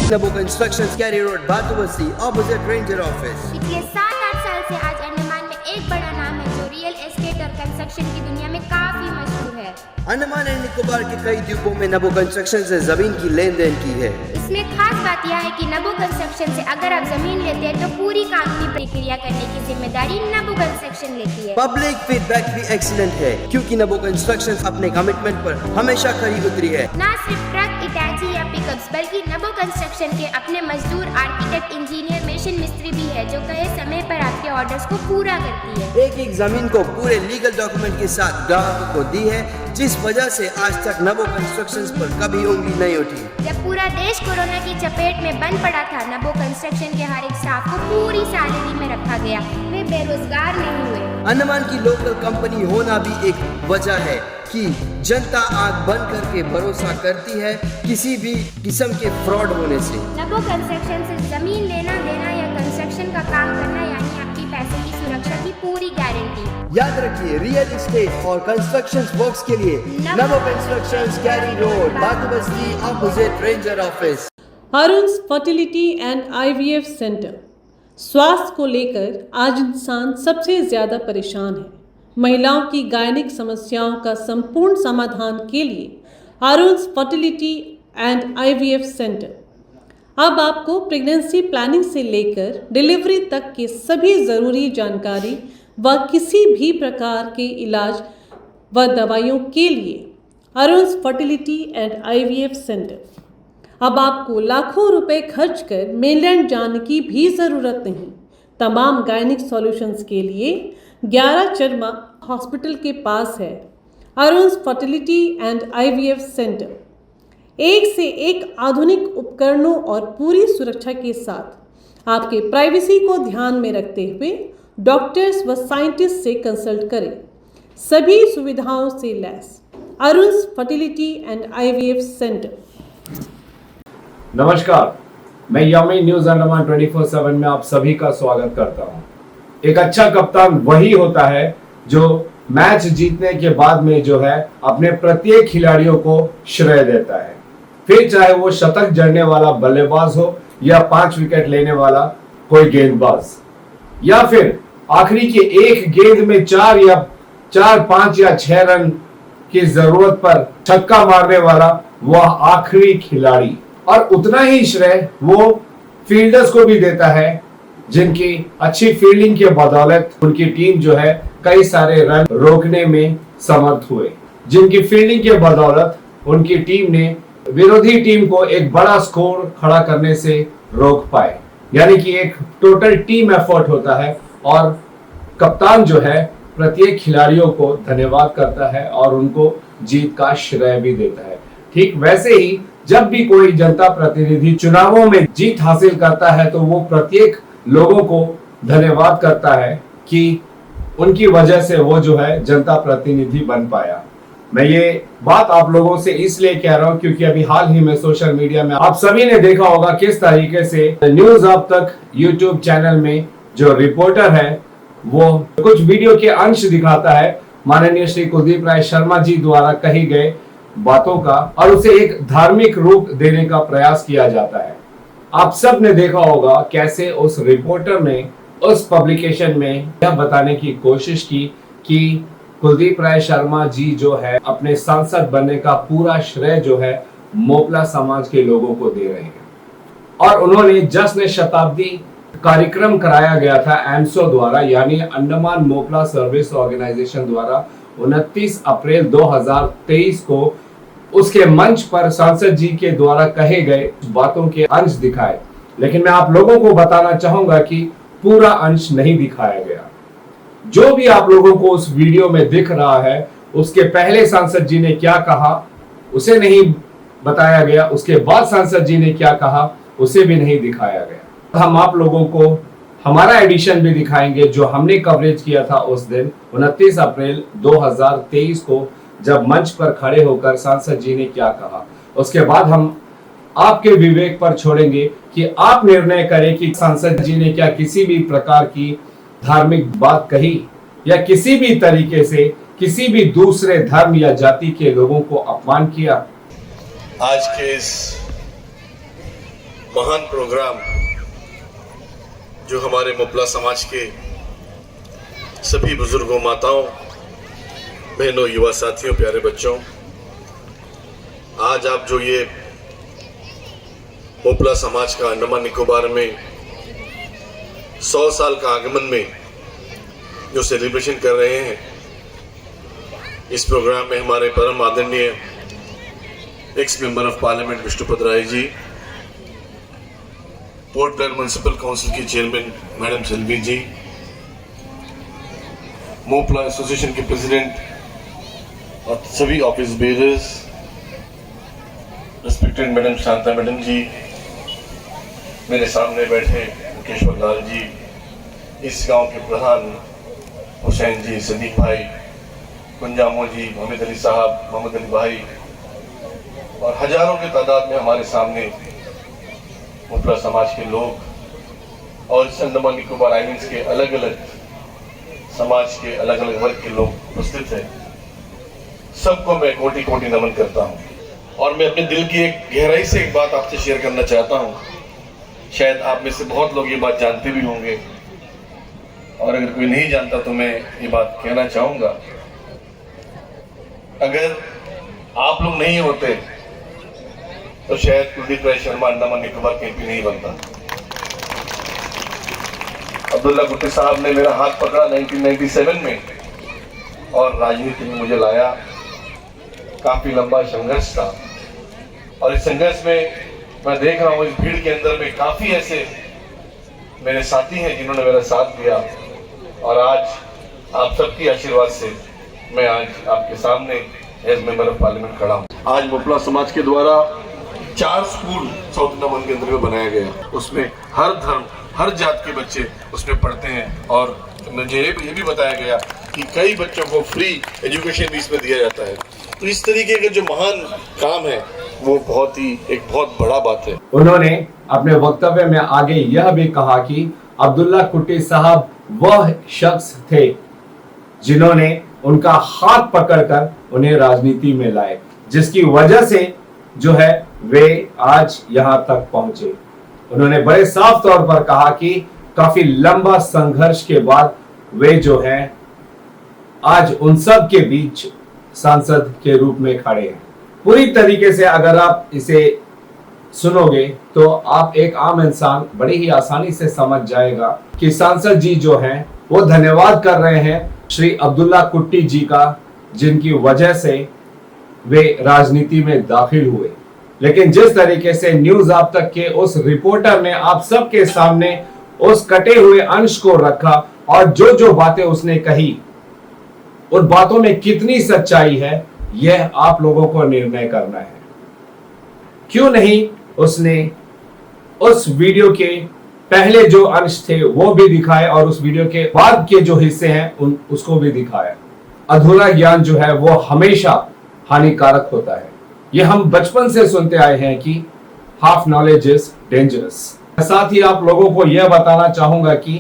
Nabo Constructions, Cary Road, Bhatubasti, opposite Ranger Office. पिछले 7-8 साल से आज अंडमान में एक बड़ा नाम है जो रियल एस्टेट और कंस्ट्रक्शन की दुनिया में काफी मशहूर है। अंडमान एंड निकोबार के कई द्वीपों में नबो कंस्ट्रक्शन से जमीन की लेन देन की है। इसमें खास बात यह है कि नबो कंस्ट्रक्शन से अगर आप जमीन लेते हैं तो पूरी कानूनी प्रक्रिया करने की जिम्मेदारी नबो कंस्ट्रक्शन लेती है। पब्लिक फीडबैक भी एक्सीलेंट है क्योंकि नबो कंस्ट्रक्शन अपने कमिटमेंट पर हमेशा खरी उतरी है। न सिर्फ ट्रक, इटाची या पिकअप्स बल्कि नबो कंस्ट्रक्शन के अपने मजदूर, आर्किटेक्ट, इंजीनियर, मशीन मिस्त्री भी है जो कहे समय पर आपके ऑर्डर्स को पूरा करती है। एक एक जमीन को पूरे लीगल डॉक्यूमेंट के साथ ग्राहकों को दी है, जिस वजह से आज तक नबो कंस्ट्रक्शंस पर कभी उंगली नहीं उठी। जब पूरा देश कोरोना की चपेट में बंद पड़ा था, नबो कंस्ट्रक्शन के हर एक स्टाफ को पूरी सैलरी में रखा गया। वे बेरोजगार नहीं हुए। अंडमान की लोकल कंपनी होना भी एक वजह है कि जनता आंख बंद करके भरोसा करती है किसी भी किस्म के फ्रॉड होने से। नबो कंस्ट्रक्शन से जमीन लेना देना या कंस्ट्रक्शन का काम करना यानी आपकी पैसे की सुरक्षा की पूरी गारंटी। याद रखिए, रियल एस्टेट और कंस्ट्रक्शन वर्क्स के लिए नबो कंस्ट्रक्शंस, कैरी road, Bathubasti, opposite ranger office. Arun's fertility and IVF centre. स्वास्थ्य को लेकर आज इंसान सबसे ज़्यादा परेशान है। महिलाओं की गायनिक समस्याओं का संपूर्ण समाधान के लिए अरुण्स फर्टिलिटी एंड आईवीएफ सेंटर अब आपको प्रेगनेंसी प्लानिंग से लेकर डिलीवरी तक की सभी ज़रूरी जानकारी व किसी भी प्रकार के इलाज व दवाइयों के लिए अरुण्स फर्टिलिटी एंड आईवीएफ सेंटर। अब आपको लाखों रुपए खर्च कर मेनलैंड जाने की भी ज़रूरत नहीं। तमाम गायनिक सॉल्यूशंस के लिए 11 चरमा हॉस्पिटल के पास है अरुण्स फर्टिलिटी एंड आईवीएफ सेंटर। एक से एक आधुनिक उपकरणों और पूरी सुरक्षा के साथ आपके प्राइवेसी को ध्यान में रखते हुए डॉक्टर्स व साइंटिस्ट से कंसल्ट करें। सभी सुविधाओं से lace अरुण्स fertility and IVF centre. नमस्कार, मैं यामी न्यूज अंडमान 24/7 में आप सभी का स्वागत करता हूं। एक अच्छा कप्तान वही होता है जो मैच जीतने के बाद में जो है अपने प्रत्येक खिलाड़ियों को श्रेय देता है, फिर चाहे वो शतक जड़ने वाला बल्लेबाज हो या 5 विकेट लेने वाला कोई गेंदबाज, या फिर आखिरी के एक गेंद में 4, 5 या 6 रन की जरूरत पर छक्का मारने वाला वह आखिरी खिलाड़ी। और उतना ही श्रेय वो फील्डर्स को भी देता है जिनकी अच्छी फील्डिंग के बदौलत उनकी टीम जो है कई सारे रन रोकने में समर्थ हुए, जिनकी फील्डिंग के बदौलत उनकी टीम ने विरोधी टीम को एक बड़ा स्कोर खड़ा करने से रोक पाए। यानी कि एक टोटल टीम एफर्ट होता है और कप्तान जो है प्रत्येक खिलाड़ियों को धन्यवाद करता है और उनको जीत का श्रेय भी देता है। ठीक वैसे ही जब भी कोई जनता प्रतिनिधि चुनावों में जीत हासिल करता है तो वो प्रत्येक लोगों को धन्यवाद करता है कि उनकी वजह से वो जो है जनता प्रतिनिधि बन पाया। मैं ये बात आप लोगों से इसलिए कह रहा हूं क्योंकि अभी हाल ही में सोशल मीडिया में आप सभी ने देखा होगा किस तरीके से न्यूज अब तक यूट्यूब चैनल में जो रिपोर्टर है वो कुछ वीडियो के अंश दिखाता है माननीय श्री कुलदीप राय शर्मा जी द्वारा कही गए बातों का और उसे एक धार्मिक रूप देने का प्रयास किया जाता है। आप सब ने देखा होगा कैसे उस रिपोर्टर ने उस पब्लिकेशन में यह बताने की कोशिश की कि कुलदीप राय शर्मा जी जो है अपने सांसद बनने का पूरा श्रेय जो है मोपला समाज के लोगों को दे रहे हैं। और उन्होंने जश्न शताब्दी कार्यक्रम कराया गया था एमसो द्वारा, यानी अंडमान मोपला सर्विस ऑर्गेनाइजेशन द्वारा 29 अप्रैल 2023 को उसके मंच पर सांसद जी के द्वारा कहे गए बातों के अंश दिखाए। लेकिन मैं आप लोगों को बताना चाहूंगा कि पूरा अंश नहीं दिखाया गया। जो भी आप लोगों को उस वीडियो में दिख रहा है उसके पहले सांसद जी ने क्या कहा उसे नहीं बताया गया, उसके बाद सांसद जी ने क्या कहा उसे भी नहीं दिखाया गया। हम आप लोगों को हमारा एडिशन भी दिखाएंगे जो हमने कवरेज किया था उस दिन 29 अप्रैल 2023 को, जब मंच पर खड़े होकर सांसद जी ने क्या कहा। उसके बाद हम आपके विवेक पर छोड़ेंगे कि आप निर्णय करें कि सांसद जी ने क्या किसी भी प्रकार की धार्मिक बात कही या किसी भी तरीके से किसी भी दूसरे धर्म या जाति के लोगों को अपमान किया। आज के इस महान प्रोग्राम जो हमारे मोपला समाज के सभी बुजुर्गों, माताओं, बहनों, युवा साथियों, प्यारे बच्चों, आज आप जो ये मोपला समाज का अंडमान निकोबार में 100 साल का आगमन में जो सेलिब्रेशन कर रहे हैं, इस प्रोग्राम में हमारे परम आदरणीय ex member of parliament Vishnupad Rai ji, Port Blair municipal council की chairman madam Selvi ji, Moplah association के प्रेसिडेंट और सभी office bearers, respected madam Shanta madam ji, मेरे सामने बैठे मुकेश्वर लाल जी, इस गांव के प्रधान हुसैन जी, सदीक भाई, कुंजामो जी, मोहम्मद अली साहब, मोहम्मद अली भाई और हजारों की तादाद में हमारे सामने मोपला समाज के लोग और इस अंडमान निकोबार आइलैंड्स के अलग अलग समाज के अलग अलग वर्ग के लोग उपस्थित हैं। सबको मैं कोटि कोटि नमन करता हूं और मैं अपने दिल की एक गहराई से एक बात आपसे शेयर करना चाहता हूं। शायद आप में से बहुत लोग ये बात जानते भी होंगे और अगर कोई नहीं जानता तो मैं ये बात कहना चाहूंगा। अगर आप लोग नहीं होते तो शायद कुलदीप राय शर्मा अंडमान निकोबार के एमपी नहीं बनता। अब्दुल्ला कुट्टी साहब ने मेरा हाथ पकड़ा 1997 में और राजनीति में मुझे लाया। काफी लंबा संघर्ष था और इस संघर्ष में मैं देख रहा हूँ इस भीड़ के अंदर में काफी ऐसे मेरे साथी हैं जिन्होंने मेरा साथ दिया और आज आप सबकी आशीर्वाद से मैं आज आपके सामने एज मेंबर ऑफ पार्लियामेंट खड़ा हूँ। आज मोपला समाज के द्वारा 4 स्कूल साउथ अंडमान के अंदर में बनाया गया। उसमें हर धर्म, हर जात के बच्चे उसमें पढ़ते हैं और मुझे ये भी बताया गया कि कई बच्चों को फ्री एजुकेशन भी इसमें दिया जाता है। तो इस तरीके का जो महान काम है वो बहुत बड़ा बात है। उन्होंने अपने वक्तव्य में आगे यह भी कहा कि अब्दुल्ला कुट्टी साहब वह शख्स थे जिन्होंने उनका हाथ पकड़कर उन्हें राजनीति में लाए, जिसकी वजह से जो है वे आज यहां तक पहुंचे। उन्होंने बड़े साफ तौर पर कहा कि काफी लंबा संघर्ष के बाद वे जो है आज उन सब के बीच सांसद के रूप में खड़े हैं। पूरी तरीके से अगर आप इसे सुनोगे तो आप एक आम इंसान बड़ी ही आसानी से समझ जाएगा कि सांसद जी जो हैं वो धन्यवाद कर रहे हैं श्री अब्दुल्ला कुट्टी जी का, जिनकी वजह से वे राजनीति में दाखिल हुए। लेकिन जिस तरीके से न्यूज आप तक के उस रिपोर्टर ने आप सबके सामने उस कटे हुए अंश को रखा और जो जो बातें उसने कही, उन बातों में कितनी सच्चाई है यह आप लोगों को निर्णय करना है। क्यों नहीं उसने उस वीडियो के पहले जो अंश थे वो भी दिखाए और उस वीडियो के बाद के जो हिस्से हैं उसको भी दिखाया। अधूरा ज्ञान जो है वो हमेशा हानिकारक होता है। ये हम बचपन से सुनते आए हैं कि हाफ नॉलेज इज डेंजरस। साथ ही आप लोगों को यह बताना चाहूंगा कि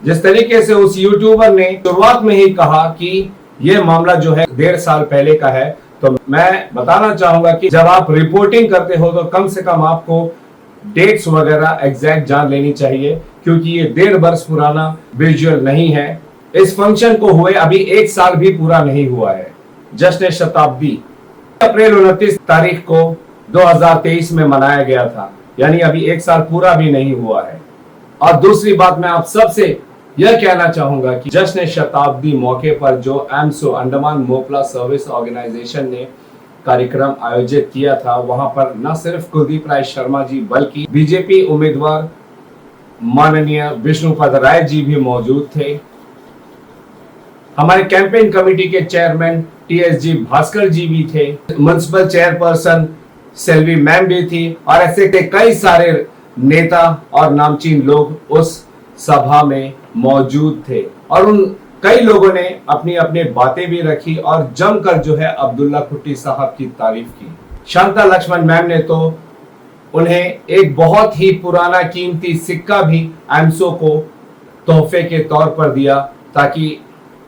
जिस तरीके से उस यूट्यूबर ने शुरुआत में ही कहा कि यह मामला जो है 1.5 साल पहले का है, तो मैं बताना चाहूंगा कि जब आप रिपोर्टिंग करते हो तो कम से कम आपको डेट्स वगैरह एग्जैक्ट जान लेनी चाहिए, क्योंकि ये 1.5 वर्ष पुराना विजुअल नहीं है। इस फंक्शन को हुए अभी 1 साल भी पूरा नहीं हुआ है। जश्न शताब्दी अप्रैल 29 तारीख को 2023 में मनाया गया था, यानी अभी 1 साल पूरा भी नहीं हुआ है। और दूसरी बात मैं आप सबसे यह कहना चाहूंगा कि जश्न शताब्दी मौके पर जो एमसो अंडमान मोपला सर्विस ऑर्गेनाइजेशन ने कार्यक्रम आयोजित किया था, वहां पर न सिर्फ कुलदीप राय शर्मा जी बल्कि बीजेपी उम्मीदवार माननीय विष्णुपद राय जी भी मौजूद थे। हमारे कैंपेन कमेटी के चेयरमैन TSG भास्कर जी भी थे, म्युनिसिपल चेयरपर्सन सेल्वी मैम भी थी और ऐसे कई सारे नेता और नामचीन लोग उस सभा में मौजूद थे और उन कई लोगों ने अपनी अपनी बातें भी रखी और जमकर जो है अब्दुल्ला कुट्टी साहब की तारीफ की। शांता लक्ष्मण मैम ने तो उन्हें एक बहुत ही पुराना कीमती सिक्का भी एमसो को तोहफे के तौर पर दिया ताकि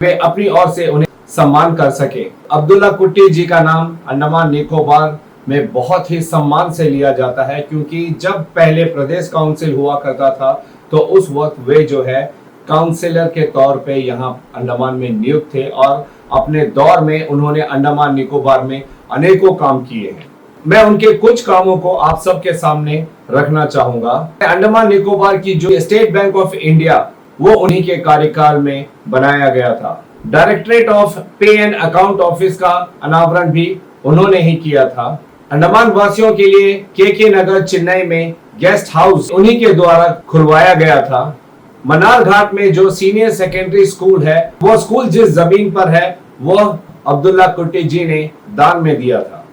वे अपनी ओर से उन्हें सम्मान कर सके। अब्दुल्ला कुट्टी जी का नाम अंडमान निकोबार में बहुत ही सम्मान से लिया जाता है, क्योंकि जब पहले प्रदेश काउंसिल हुआ करता था तो उस वक्त वे जो है काउंसिलर के तौर पे यहाँ अंडमान में नियुक्त थे और अपने दौर में उन्होंने अंडमान निकोबार में अनेकों काम किए हैं। मैं उनके कुछ कामों को आप सबके सामने रखना चाहूंगा। अंडमान निकोबार की जो स्टेट बैंक ऑफ इंडिया वो उन्हीं के कार्यकाल में बनाया गया था। डायरेक्टरेट ऑफ पे एंड अकाउंट ऑफिस का अनावरण भी उन्होंने ही किया था। अंडमान वासियों के लिए के नगर चेन्नई में गेस्ट हाउस उन्हीं के द्वारा खुलवाया गया था। मनार घाट में जो सीनियर सेकेंडरी स्कूल है, वो स्कूल जिस जमीन पर है वह अब्दुल्ला कुट्टी जी ने दान में दिया था।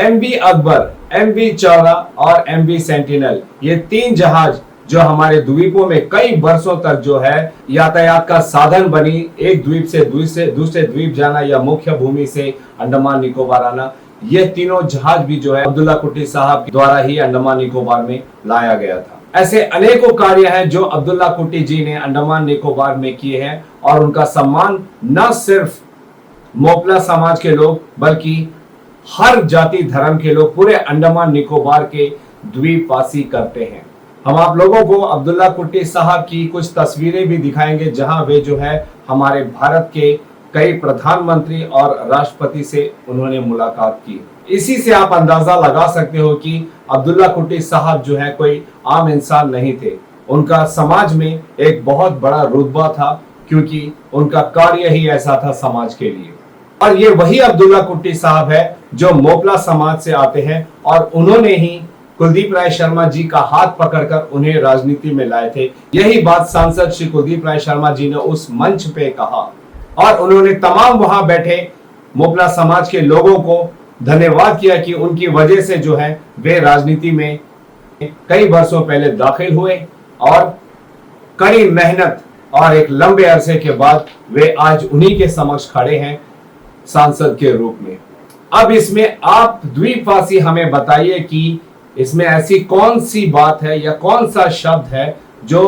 MV अकबर, MV चावला और MV सेंटिनल, ये 3 जहाज जो हमारे द्वीपों में कई वर्षों तक जो है यातायात का साधन बनी, एक द्वीप से दूसरे द्वीप जाना या मुख्य भूमि से अंडमान निकोबार आना, ये तीनों जहाज भी जो है अब्दुल्ला कुट्टी साहब द्वारा ही अंडमान निकोबार में लाया गया था। ऐसे अनेकों कार्य हैं जो अब्दुल्ला कुट्टी जी ने अंडमान निकोबार में किए हैं और उनका सम्मान न सिर्फ मोपला समाज के लोग बल्कि हर जाति धर्म के लोग पूरे अंडमान निकोबार के द्वीपवासी करते हैं। हम आप लोगों को अब्दुल्ला कुट्टी साहब की कुछ तस्वीरें भी दिखाएंगे जहां वे जो है हमारे भारत के कई प्रधानमंत्री और राष्ट्रपति से उन्होंने मुलाकात की। इसी से आप अंदाजा लगा सकते हो कि अब्दुल्ला कुट्टी साहब जो है कोई आम इंसान नहीं थे। उनका समाज में एक बहुत बड़ा रुतबा था, क्योंकि उनका कार्य ही ऐसा था समाज के लिए। और ये वही अब्दुल्ला कुट्टी साहब है जो मोपला समाज से आते हैं और उन्होंने ही कुलदीप राय शर्मा जी का हाथ पकड़कर उन्हें राजनीति में लाए थे। यही बात सांसद श्री कुलदीप राय शर्मा जी ने उस मंच पे कहा और उन्होंने तमाम वहां बैठे मोपला समाज के लोगों को धन्यवाद किया कि उनकी वजह से जो है वे राजनीति में कई वर्षों पहले दाखिल हुए और कड़ी मेहनत और एक लंबे अरसे के बाद वे आज उन्हीं के समक्ष खड़े हैं सांसद के रूप में। अब इसमें आप द्वीपवासी हमें बताइए कि इसमें ऐसी कौन सी बात है या कौन सा शब्द है जो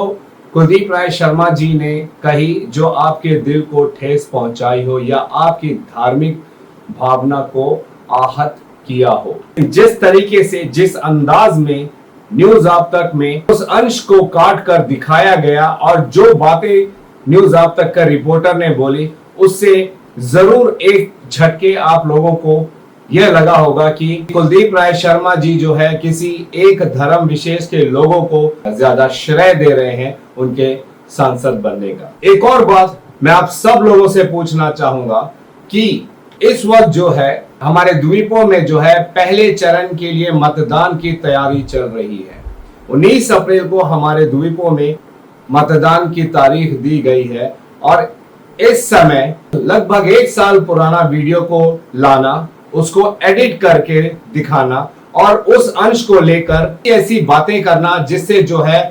कुलदीप राय शर्मा जी ने कही जो आपके दिल को ठेस पहुंचाई हो या आपकी धार्मिक भावना को आहत किया हो। जिस तरीके से जिस अंदाज में न्यूज आप तक में उस अंश को काट कर दिखाया गया और जो बातें न्यूज आप तक का रिपोर्टर ने बोली, उससे जरूर एक झटके आप लोगों को यह लगा होगा कि कुलदीप राय शर्मा जी जो है किसी एक धर्म विशेष के लोगों को ज्यादा श्रेय दे रहे हैं उनके सांसद बनने का। एक और बात मैं आप सब लोगों से पूछना चाहूंगा कि इस वक्त जो है हमारे द्वीपों में जो है पहले चरण के लिए मतदान की तैयारी चल रही है। 19 अप्रैल को हमारे द्वीपों में मतदान की तारीख दी गई है और इस समय लगभग 1 साल पुराना वीडियो को लाना, उसको एडिट करके दिखाना और उस अंश को लेकर ऐसी बातें करना जिससे जो है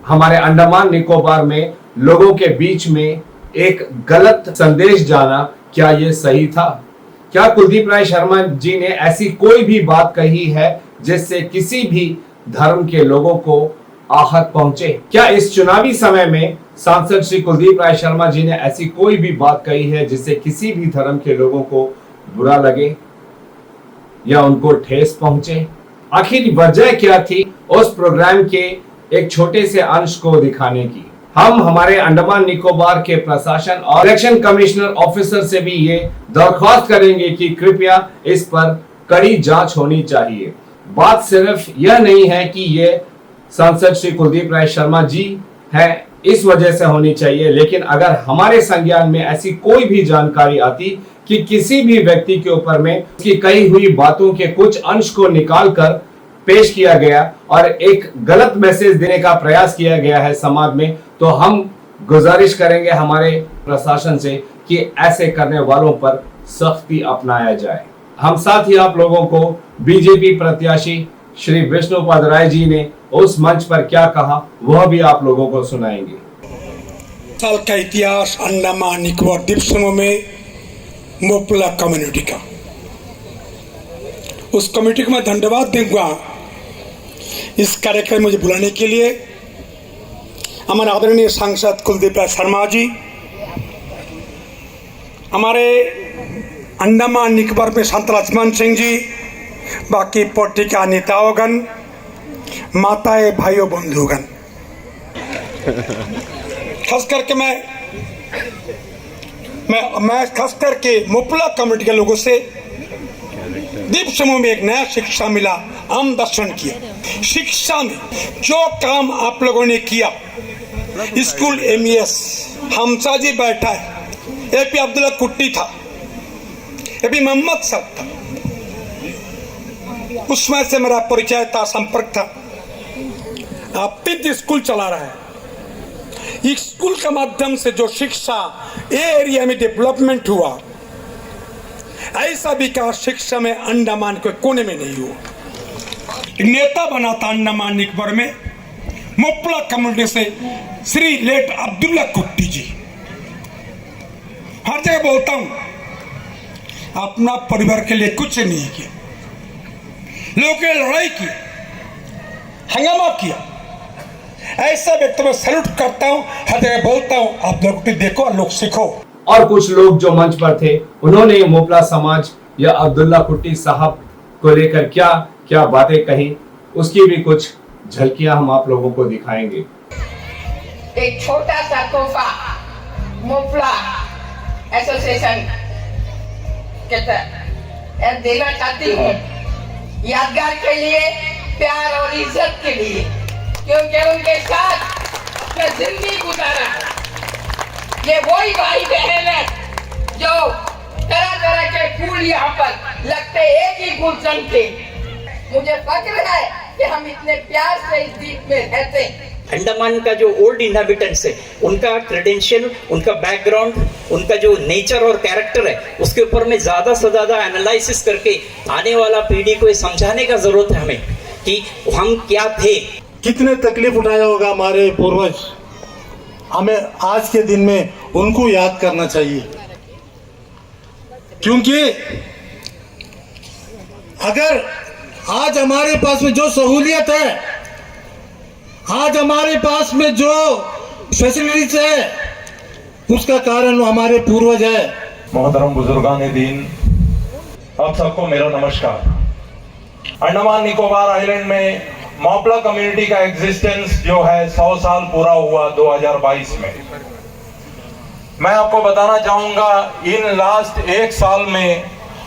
हमारे अंडमान निकोबार में लोगों के बीच में एक गलत संदेश जाना, क्या ये सही था? क्या कुलदीप राय शर्मा जी ने ऐसी कोई भी बात कही है जिससे किसी भी धर्म के लोगों को आहत पहुंचे? क्या इस चुनावी समय में सांसद श्री कुलदीप राय शर्मा जी ने ऐसी कोई भी बात कही है जिससे किसी भी धर्म के लोगों को बुरा लगे या उनको ठेस पहुंचे? आखिर वजह क्या थी उस प्रोग्राम के एक छोटे से अंश को दिखाने की? हम हमारे अंडमान निकोबार के प्रशासन और इलेक्शन कमिश्नर ऑफिसर से भी ये दरख्वास्त करेंगे कि कृपया इस पर कड़ी जांच होनी चाहिए। बात सिर्फ यह नहीं है कि ये सांसद श्री कुलदीप राय शर्मा जी हैं इस वजह से होनी चाहिए, लेकिन अगर हमारे संज्ञान में ऐसी कोई भी जानकारी आती कि किसी भी व्यक्ति के ऊपर में उसकी कही हुई बातों के कुछ अंश को निकालकर पेश किया गया और एक गलत मैसेज देने का प्रयास किया गया है समाज में, तो हम गुजारिश करेंगे हमारे प्रशासन से कि ऐसे करने वालों पर सख्ती अपनाया जाए। हम साथ ही आप लोगों को बीजेपी प्रत्याशी श्री विष्णुपद राय जी ने उस मंच पर क्या कहा वह भी आप लोगों को सुनाएंगे। साल का इतिहास अंडमान निकोबार द्वीप समूह में मोपला कम्युनिटी का, उस कमेटी को मैं धन्यवाद दूंगा इस कार्यक्रम में मुझे बुलाने के लिए। हमारे आदरणीय सांसद कुलदीप राय शर्मा जी, हमारे अंडमान निकोबार में संत लक्ष्मण सिंह जी, बाकी पट्टिका नेताओगण, माताएं, भाइयों, बंधुगण, खास करके मैं खास करके मोपला कम्युनिटी के लोगों से दीप समूह में एक नया शिक्षा मिला, हम दर्शन किया। शिक्षा में जो काम आप लोगों ने किया, स्कूल MES हमसा जी बैठा है, AP अब्दुल्ला कुट्टी था, AP मोहम्मद साहब था, उसमें से मेरा परिचय था, संपर्क था। आप 3 स्कूल चला रहा है। इस स्कूल के माध्यम से जो शिक्षा ये एरिया में डेवलपमेंट हुआ, ऐसा विकास शिक्षा में अंडमान के कोने में नहीं हुआ। नेता बना था अंडमान निकोबार में मोपला कम्युनिटी से श्री लेट अब्दुल्ला कुट्टी जी। हर जगह बोलता हूं, अपना परिवार के लिए कुछ नहीं किया, लोगों की लड़ाई की, हंगामा किया। ऐसा व्यक्ति मैं सैल्यूट करता हूं, हर जगह बोलता हूं, आप लोग भी देखो और लोग सीखो। और कुछ लोग जो मंच पर थे, उन्होंने मोपला समाज या अब्दुल्ला कुट्टी साहब को लेकर क्या क्या बातें कही, उसकी भी कुछ झलकियां हम आप लोगों को दिखाएंगे। एक छोटा सा तोहफा मोपला एसोसिएशन के तहत देना चाहती हूँ, यादगार के लिए, प्यार और इज्जत के लिए, क्योंकि उनके साथ मैं जिंदगी गुजारा। ये वही भाई बहन है जो तरह तरह के फूल यहाँ पर लगते एक ही गुलशन थे। मुझे फक्र है कि हम इतने प्यार से इस द्वीप में रहते हैं। अंडमान का जो ओल्ड इनहैबिटेंट्स है, उनका क्रेडेंशियल, उनका बैकग्राउंड, उनका जो नेचर और कैरेक्टर है, उसके ऊपर में ज्यादा से ज्यादा एनालिसिस करके आने वाला पीढ़ी को ये समझाने का जरूरत है हमें कि हम क्या थे। कितने तकलीफ उठाया होगा हमारे पूर्वज, हमें आज के दिन में उनको याद करना चाहिए। क्योंकि अगर आज हमारे पास में जो सहूलियत है, आज हमारे पास में जो फैसिलिटीज है, उसका कारण हमारे पूर्वज है। मोहतरम बुजुर्गान दीन, आप सबको मेरा नमस्कार। अंडमान निकोबार आइलैंड में मोपला कम्युनिटी का एग्जिस्टेंस जो है 100 साल पूरा हुआ 2022 में। मैं आपको बताना चाहूंगा, इन लास्ट 1 साल में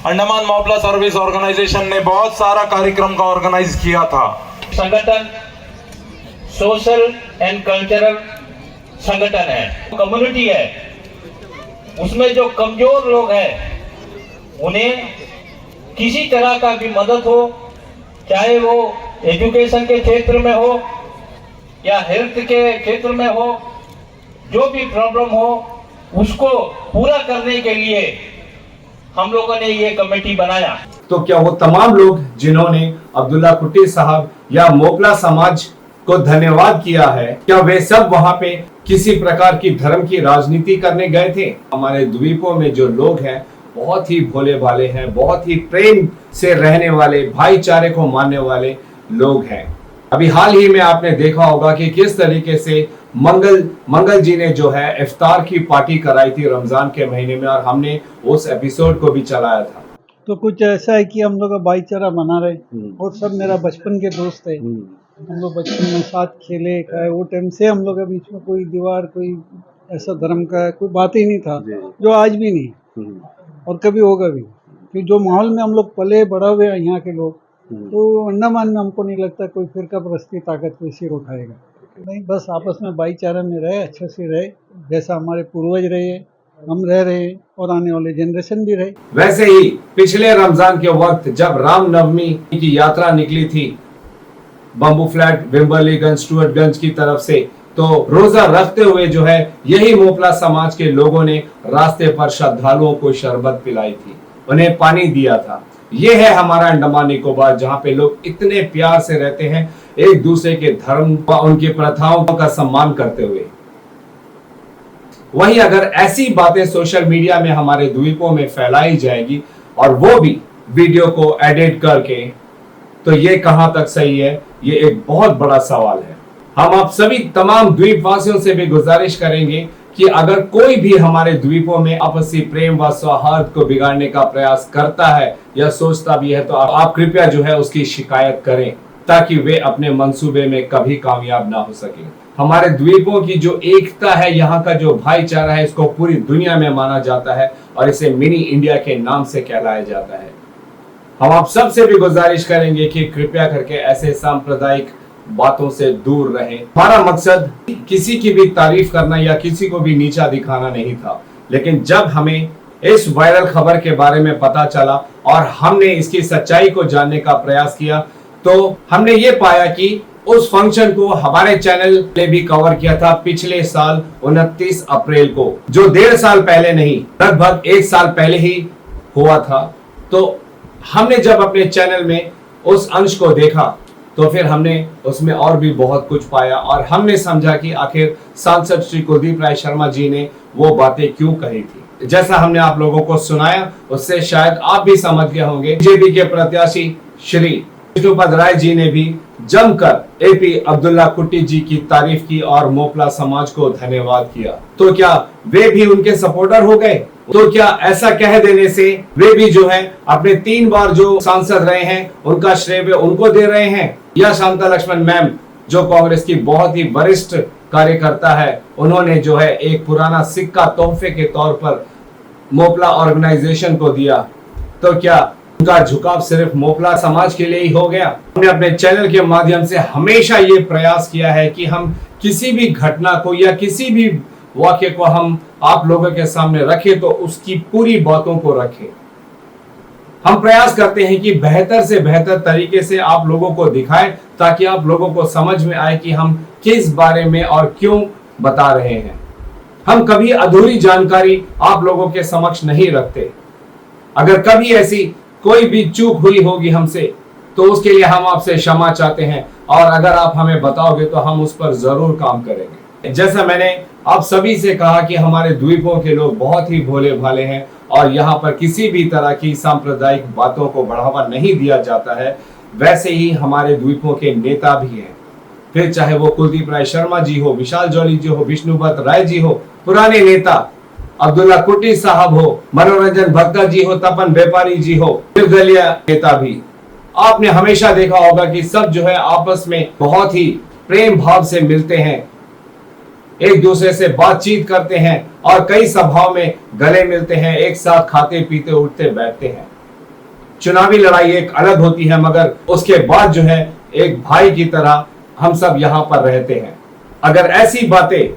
अंडमान मोपला सर्विस ऑर्गेनाइजेशन ने बहुत सारा कार्यक्रम का ऑर्गेनाइज किया था। संगठन सोशल एंड कल्चरल संगठन है, कम्युनिटी है, उसमें जो कमजोर लोग हैं उन्हें किसी तरह का भी मदद हो, चाहे वो एजुकेशन के क्षेत्र में हो या हेल्थ के क्षेत्र में हो, जो भी प्रॉब्लम हो उसको पूरा करने के लिए हम लोगों ने ये कमेटी बनाया। तो क्या वो तमाम लोग जिन्होंने अब्दुल्ला कुट्टी साहब या मोपला समाज को धन्यवाद किया है, क्या वे सब वहां पे किसी प्रकार की धर्म की राजनीति करने गए थे? हमारे द्वीपों में जो लोग हैं बहुत ही भोले भाले हैं, बहुत ही प्रेम से रहने वाले, भाईचारे को मानने वाले लोग हैं। अभी हाल ही में आपने देखा होगा कि किस तरीके से मंगल जी ने जो है इफ्तार की पार्टी कराई थी रमजान के महीने में, और हमने उस एपिसोड को भी चलाया था। तो कुछ ऐसा है कि हम लोग भाईचारा बना रहे, और सब मेरा बचपन के दोस्त है। हम लोग बचपन में साथ खेले खाए, वो टाइम से हम लोग के बीच में कोई दीवार, कोई ऐसा धर्म का कोई बात ही नहीं था, जो आज भी नहीं और कभी होगा भी। कि जो माहौल में हम लोग पले बड़ा हुए हैं यहाँ के लोग, तो अंडमान में हमको नहीं लगता कोई फिरका परस्ती ताकत कोई सिर उठाएगा। नहीं, बस आपस में भाईचारा में रहे, अच्छे से रहे, जैसा हमारे पूर्वज रहे, हम रह रहे और आने वाले जनरेशन भी रहे। वैसे ही पिछले रमजान के वक्त जब रामनवमी की यात्रा निकली थी बम्बू फ्लैट, विम्बरलीगंज, स्टुअर्टगंज की तरफ से, तो रोजा रखते हुए जो है यही मोपला समाज के लोगों ने रास्ते पर श्रद्धालुओं को शरबत पिलाई थी, उन्हें पानी दिया था। ये है हमारा अंडमान निकोबार, जहाँ पे लोग इतने प्यार से रहते हैं, एक दूसरे के धर्म व उनकी प्रथाओं का सम्मान करते हुए। वहीं अगर ऐसी बातें सोशल मीडिया में हमारे द्वीपों में फैलाई जाएगी और वो भी वीडियो को एडिट करके, तो ये कहां तक सही है, ये एक बहुत बड़ा सवाल है। हम आप सभी तमाम द्वीपवासियों से भी गुजारिश करेंगे कि अगर कोई भी हमारे द्वीपों में आपसी प्रेम व सौहार्द को बिगाड़ने का प्रयास करता है या सोचता भी है तो आप कृपया जो है उसकी शिकायत करें, ताकि वे अपने मंसूबे में कभी कामयाब ना हो सके। हमारे द्वीपों की जो एकता है, यहाँ का जो भाईचारा है, इसको पूरी दुनिया में माना जाता है और इसे मिनी इंडिया के नाम से कहलाया जाता है। हम आप सबसे भी गुजारिश करेंगे कि कृपया करके ऐसे सांप्रदायिक बातों से दूर रहें। हमारा मकसद किसी की भी तारीफ करना या किसी को भी नीचा दिखाना नहीं था, लेकिन जब हमें इस वायरल खबर के बारे में पता चला और हमने इसकी सच्चाई को जानने का प्रयास किया, तो हमने ये पाया कि उस फंक्शन को हमारे चैनल ने भी कवर किया था पिछले साल 29 अप्रैल को, जो 1.5 साल पहले नहीं, लगभग 1 साल पहले ही हुआ था। तो हमने जब अपने चैनल में उस अंश को देखा तो फिर हमने उसमें और भी बहुत कुछ पाया और हमने समझा कि आखिर सांसद श्री कुलदीप राय शर्मा जी ने वो बातें क्यों कही थी। जैसा हमने आप लोगों को सुनाया उससे शायद आप भी समझ गए होंगे। बीजेपी के प्रत्याशी श्री विष्णुपद राय जी ने भी जमकर एपी अब्दुल्ला कुट्टी जी की तारीफ की और मोपला समाज को धन्यवाद किया। तो क्या वे भी उनके सपोर्टर हो गए? तो क्या ऐसा कह देने से वे भी जो है अपने 3 बार जो सांसद रहे हैं उनका श्रेय वे उनको दे रहे हैं? या शांता लक्ष्मण मैम जो कांग्रेस की बहुत ही वरिष्ठ कार्यकर्ता है, उन्होंने जो है एक पुराना सिक्का तोहफे के तौर पर मोपला ऑर्गेनाइजेशन को दिया, तो क्या उनका झुकाव सिर्फ मोपला समाज के लिए ही हो गया? हमने अपने चैनल के माध्यम से हमेशा ये प्रयास किया है कि हम किसी भी घटना को या किसी भी वाक्य को हम आप लोगों के सामने रखें तो उसकी पूरी बातों को रखें। हम प्रयास करते हैं कि बेहतर से बेहतर तरीके से आप लोगों को दिखाएं, ताकि आप लोगों को समझ में आए कि हम किस बारे में और क्यों बता रहे हैं। हम कभी अधूरी जानकारी आप लोगों के समक्ष नहीं रखते। अगर कभी ऐसी कोई भी चूक हुई होगी हमसे तो उसके लिए हम आपसे क्षमा चाहते हैं, और अगर आप हमें बताओगे तो हम उस पर जरूर काम करेंगे। जैसा मैंने आप सभी से कहा कि हमारे द्वीपों के लोग बहुत ही भोले भाले हैं और यहाँ पर किसी भी तरह की सांप्रदायिक बातों को बढ़ावा नहीं दिया जाता है, वैसे ही हमारे द्वीपों के नेता भी हैं। फिर चाहे वो कुलदीप राय शर्मा जी हो, विशाल जॉली जी हो, विष्णुपद राय जी हो, पुराने नेता अब्दुल्ला कुट्टी साहब हो, मनोरंजन भक्ता जी हो, तपन व्यापारी जी हो, निर्दलीय नेता भी, आपने हमेशा देखा होगा कि सब जो है आपस में बहुत ही प्रेम भाव से मिलते हैं, एक दूसरे से बातचीत करते हैं और कई सभाओं में गले मिलते हैं, एक साथ खाते पीते उठते बैठते हैं। चुनावी लड़ाई एक अलग होती है, मगर उसके बाद जो है एक भाई की तरह हम सब यहाँ पर रहते हैं। अगर ऐसी बातें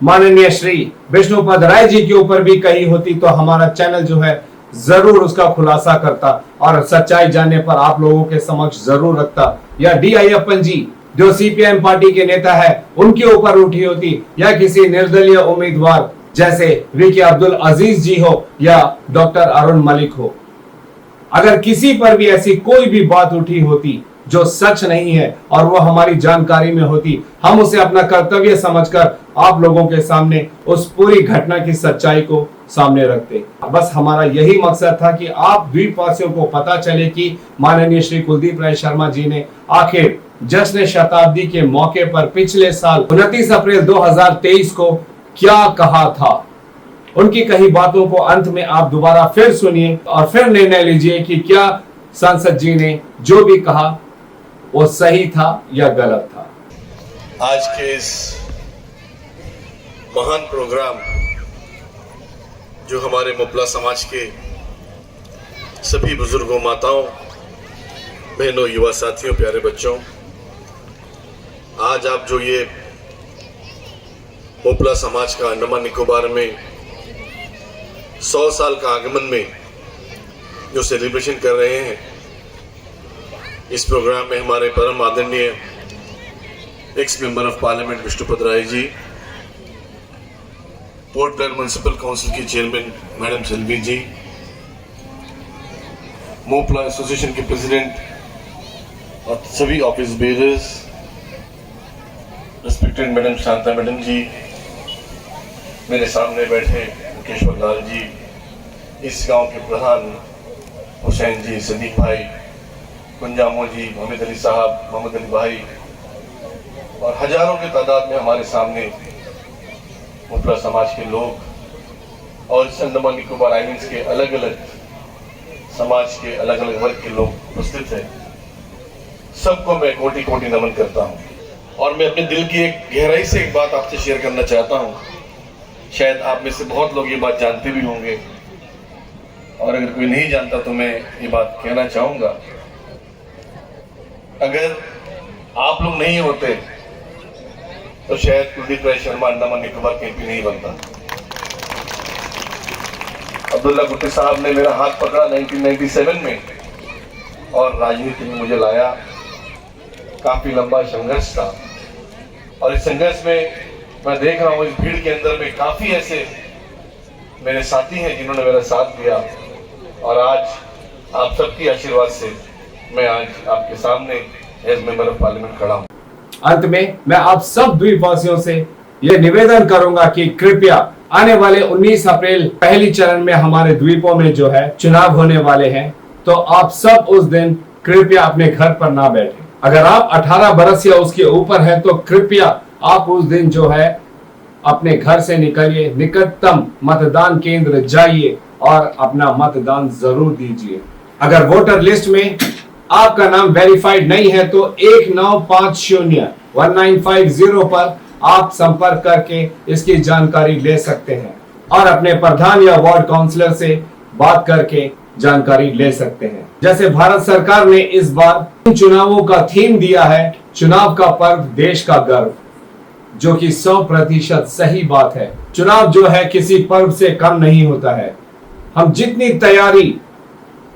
माननीय श्री विष्णुपद राय जी के ऊपर भी कही होती तो हमारा चैनल जो है जरूर उसका खुलासा करता और सच्चाई जानने पर आप लोगों के समक्ष जरूर रखता। या डी अय्यप्पन जी जो सीपीएम पार्टी के नेता है उनके ऊपर उठी होती, या किसी निर्दलीय उम्मीदवार जैसे वीके अब्दुल अजीज जी हो या डॉक्टर अरुण मलिक हो। अगर किसी पर भी ऐसी कोई भी बात उठी होती जो सच नहीं है और वो हमारी जानकारी में होती, हम उसे अपना कर्तव्य समझकर आप लोगों के सामने उस पूरी घटना की सच्चाई को सामने रखते। बस हमारा यही मकसद था कि आप द्वीपवासियों को पता चले कि माननीय श्री कुलदीप राय शर्मा जी ने आखिर जश्न शताब्दी के मौके पर पिछले साल 29 अप्रैल 2023 को क्या कहा था। उनकी कही बातों को अंत में आप दोबारा फिर सुनिए और फिर निर्णय लीजिए कि क्या सांसद जी ने जो भी कहा वो सही था या गलत था। आज के इस महान प्रोग्राम जो हमारे मोपला समाज के सभी बुजुर्गों, माताओं, बहनों, युवा साथियों, प्यारे बच्चों, आज आप जो ये मोपला समाज का अंडमान निकोबार में 100 साल का आगमन में जो सेलिब्रेशन कर रहे हैं, इस प्रोग्राम में हमारे परम आदरणीय ex member of parliament Vishnupad Rai ji, Port Blair municipal council की chairman madam Selvi ji, Moplah association के प्रेसिडेंट और सभी office bearers, respected madam Shanta madam ji, मेरे सामने बैठे मुकेश्वर लाल जी, इस गांव के प्रधान हुसैन जी, सदीक भाई, कुंजामो जी, मोहम्मद अली साहब, मोहम्मद अली भाई और हजारों की तादाद में हमारे सामने मुफला समाज के लोग और इस अंडमान निकोबार आइलैंड्स के अलग अलग समाज के अलग अलग वर्ग के लोग उपस्थित हैं, सबको मैं कोटि कोटि नमन करता हूं। और मैं अपने दिल की एक गहराई से एक बात आपसे शेयर करना चाहता हूं। शायद आप में से बहुत लोग ये बात जानते भी होंगे, और अगर कोई नहीं जानता तो मैं ये बात कहना चाहूंगा। अगर आप लोग नहीं होते तो शायद कुलदीप राय शर्मा अंडमान निकोबार के एमपी नहीं बनता। अब्दुल्ला भुट्टो साहब ने मेरा हाथ पकड़ा 1997 में और राजनीति में मुझे लाया। काफी लंबा संघर्ष था, और इस संघर्ष में मैं देख रहा हूँ इस भीड़ के अंदर में काफी ऐसे मेरे साथी हैं जिन्होंने मेरा साथ दिया, और आज आप सबकी आशीर्वाद से मैं आज आपके सामने एज मेंबर ऑफ पार्लियामेंट खड़ा हूँ। अंत में मैं आप सब द्वीपवासियों से यह निवेदन करूंगा कि कृपया आने वाले 19 अप्रैल पहली चरण में हमारे द्वीपों में जो है चुनाव होने वाले हैं, तो आप सब उस दिन कृपया अपने घर पर ना बैठे। अगर आप 18 बरस या उसके ऊपर है तो कृपया आप उस दिन जो है अपने घर से निकलिए, निकटतम मतदान केंद्र जाइए और अपना मतदान जरूर दीजिए। अगर वोटर लिस्ट में आपका नाम वेरीफाइड नहीं है तो 1950-1950 पर आप संपर्क करके इसकी जानकारी ले सकते हैं, और अपने प्रधान या वार्ड काउंसलर से बात करके जानकारी ले सकते हैं। जैसे भारत सरकार ने इस बार चुनावों का थीम दिया है, चुनाव का पर्व देश का गर्व, जो कि 100% सही बात है। चुनाव जो है किसी पर्व से कम नहीं होता है। हम जितनी तैयारी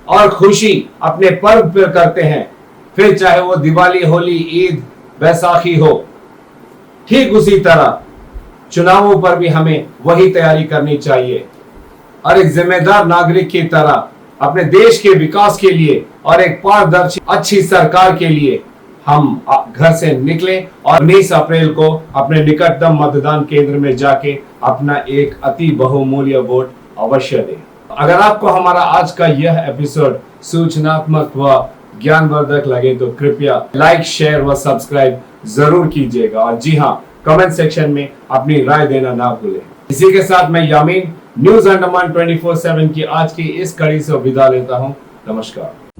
और खुशी अपने पर्व पर करते हैं, फिर चाहे वो दिवाली, होली, ईद, बैसाखी हो, ठीक उसी तरह चुनावों पर भी हमें वही तैयारी करनी चाहिए, और एक जिम्मेदार नागरिक की तरह अपने देश के विकास के लिए और एक पारदर्शी अच्छी सरकार के लिए हम घर से निकले और 19 अप्रैल को अपने निकटतम मतदान केंद्र में जाके अपना एक अति बहुमूल्य वोट अवश्य दें। अगर आपको हमारा आज का यह एपिसोड सूचनात्मक व ज्ञानवर्धक लगे तो कृपया लाइक, शेयर व सब्सक्राइब जरूर कीजिएगा, और जी हाँ, कमेंट सेक्शन में अपनी राय देना ना भूलें। इसी के साथ मैं यामीन न्यूज अंडमान 24/7 की आज की इस कड़ी से विदा लेता हूँ। नमस्कार।